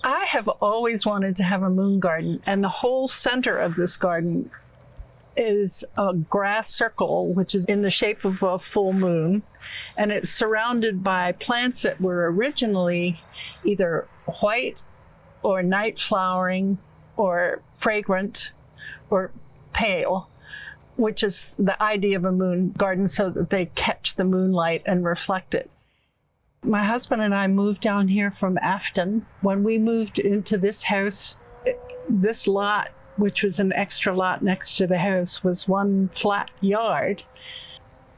I have always wanted to have a moon garden, and the whole center of this garden is a grass circle, which is in the shape of a full moon, and it's surrounded by plants that were originally either white or night flowering or fragrant or pale, which is the idea of a moon garden, so that they catch the moonlight and reflect it. My husband and I moved down here from Afton. When we moved into this house, this lot, which was an extra lot next to the house, was one flat yard.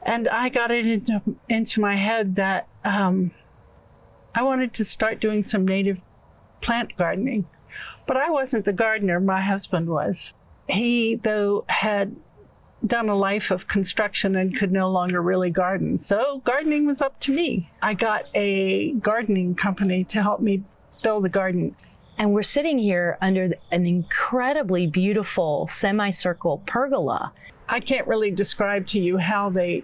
And I got it into my head that I wanted to start doing some native plant gardening. But I wasn't the gardener, my husband was. He, though, had done a life of construction and could no longer really garden. So gardening was up to me. I got a gardening company to help me build the garden. And we're sitting here under an incredibly beautiful semicircle pergola. I can't really describe to you how they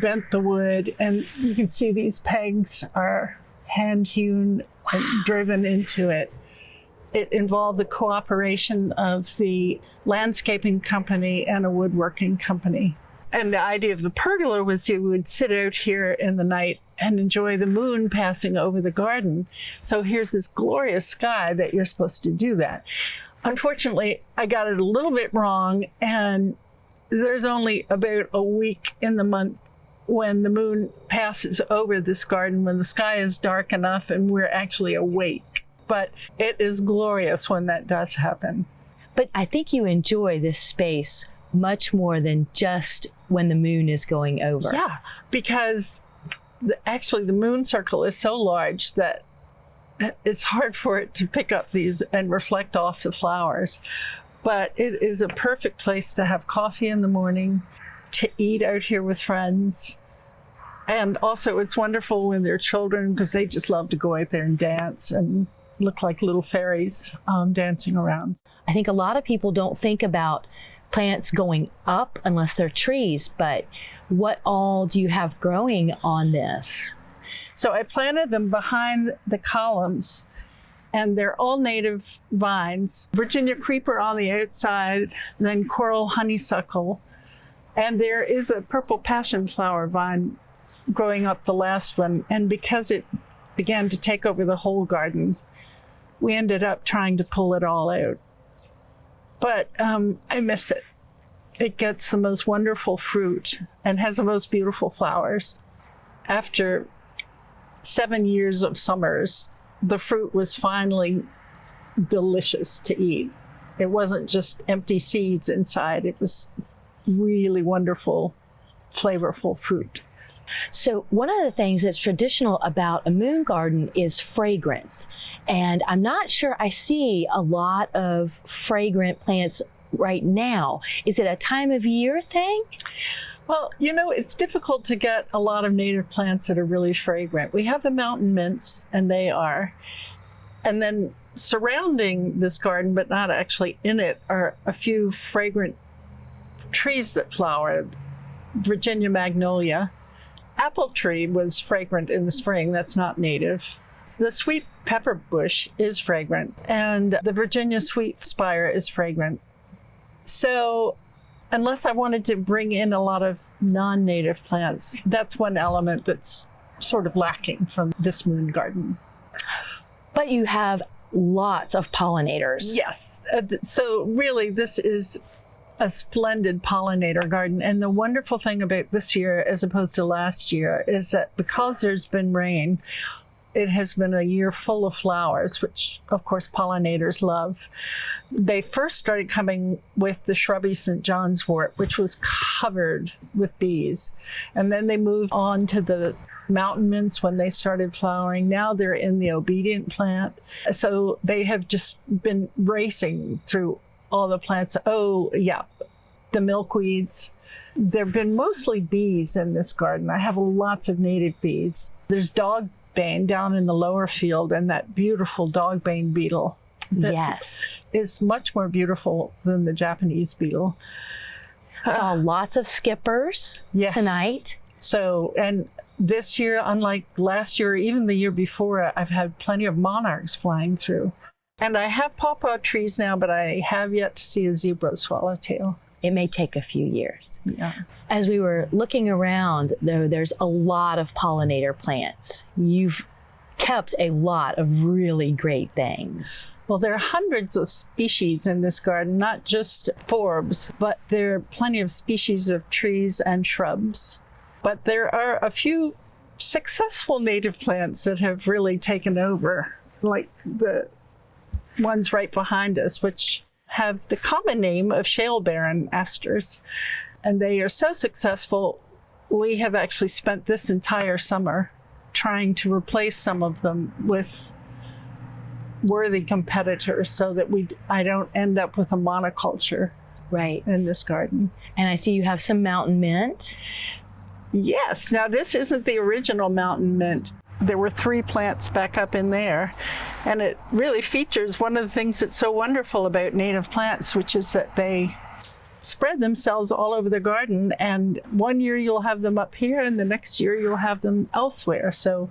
bent the wood, and you can see these pegs are hand-hewn and driven into it. It involved the cooperation of the landscaping company and a woodworking company. And the idea of the pergola was you would sit out here in the night and enjoy the moon passing over the garden. So here's this glorious sky that you're supposed to do that. Unfortunately, I got it a little bit wrong, and there's only about a week in the month when the moon passes over this garden, when the sky is dark enough and we're actually awake. But it is glorious when that does happen. But I think you enjoy this space much more than just when the moon is going over. Yeah, because actually the moon circle is so large that it's hard for it to pick up these and reflect off the flowers. But it is a perfect place to have coffee in the morning, to eat out here with friends. And also it's wonderful when they're children, because they just love to go out there and dance and look like little fairies dancing around. I think a lot of people don't think about plants going up unless they're trees, but what all do you have growing on this? So I planted them behind the columns, and they're all native vines. Virginia creeper on the outside, then coral honeysuckle, and there is a purple passion flower vine growing up the last one. And because it began to take over the whole garden, we ended up trying to pull it all out. But I miss it. It gets the most wonderful fruit and has the most beautiful flowers. After 7 years of summers, the fruit was finally delicious to eat. It wasn't just empty seeds inside. It was really wonderful, flavorful fruit. So one of the things that's traditional about a moon garden is fragrance. And I'm not sure I see a lot of fragrant plants right now. Is it a time of year thing? Well, you know, it's difficult to get a lot of native plants that are really fragrant. We have the mountain mints, and they are. And then surrounding this garden, but not actually in it, are a few fragrant trees that flower. Virginia magnolia. Apple tree was fragrant in the spring. That's not native. The sweet pepper bush is fragrant, and the Virginia sweet spire is fragrant. So unless I wanted to bring in a lot of non-native plants, that's one element that's sort of lacking from this moon garden. But you have lots of pollinators. Yes. So really, this is a splendid pollinator garden. And the wonderful thing about this year, as opposed to last year, is that because there's been rain, it has been a year full of flowers, which of course pollinators love. They first started coming with the shrubby St. John's wort, which was covered with bees. And then they moved on to the mountain mints when they started flowering. Now they're in the obedient plant. So they have just been racing through all the plants. Oh, yeah, the milkweeds. There have been mostly bees in this garden. I have lots of native bees. There's dogbane down in the lower field, and that beautiful dogbane beetle. Yes. Is much more beautiful than the Japanese beetle. Saw lots of skippers tonight. So, and this year, unlike last year, or even the year before, I've had plenty of monarchs flying through. And I have pawpaw trees now, but I have yet to see a zebra swallowtail. It may take a few years. Yeah. As we were looking around, though, there's a lot of pollinator plants. You've kept a lot of really great things. Well, there are hundreds of species in this garden, not just forbs, but there are plenty of species of trees and shrubs. But there are a few successful native plants that have really taken over, like the ones right behind us, which have the common name of shale barren asters. And they are so successful, we have actually spent this entire summer trying to replace some of them with worthy competitors so that I don't end up with a monoculture Right. in this garden. And I see you have some mountain mint. Yes. Now, this isn't the original mountain mint. There were 3 plants back up in there. And it really features one of the things that's so wonderful about native plants, which is that they spread themselves all over the garden. And one year you'll have them up here, and the next year you'll have them elsewhere. So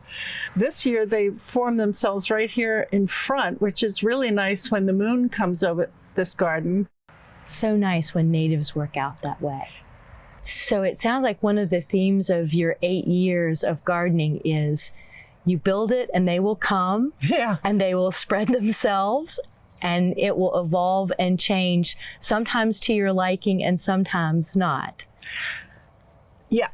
this year they form themselves right here in front, which is really nice when the moon comes over this garden. So nice when natives work out that way. So it sounds like one of the themes of your 8 years of gardening is you build it and they will come. Yeah. And they will spread themselves, and it will evolve and change, sometimes to your liking and sometimes not. Yeah.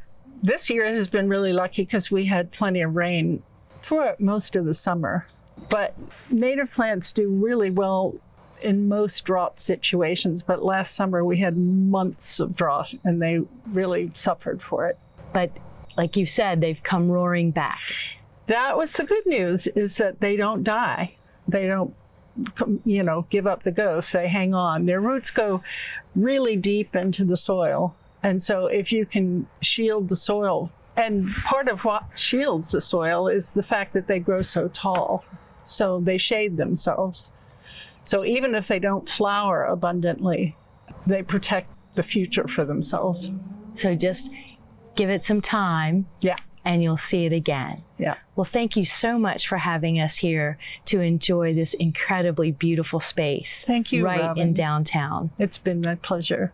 This year has been really lucky because we had plenty of rain throughout most of the summer. But native plants do really well in most drought situations. But last summer we had months of drought and they really suffered for it. But like you said, they've come roaring back. That was the good news, is that they don't die. They don't, give up the ghost. They hang on. Their roots go really deep into the soil. And so if you can shield the soil, and part of what shields the soil is the fact that they grow so tall. So they shade themselves. So even if they don't flower abundantly, they protect the future for themselves. So just give it some time. Yeah. And you'll see it again. Yeah. Well, thank you so much for having us here to enjoy this incredibly beautiful space. Thank you, right Robyn. in downtown. It's been my pleasure.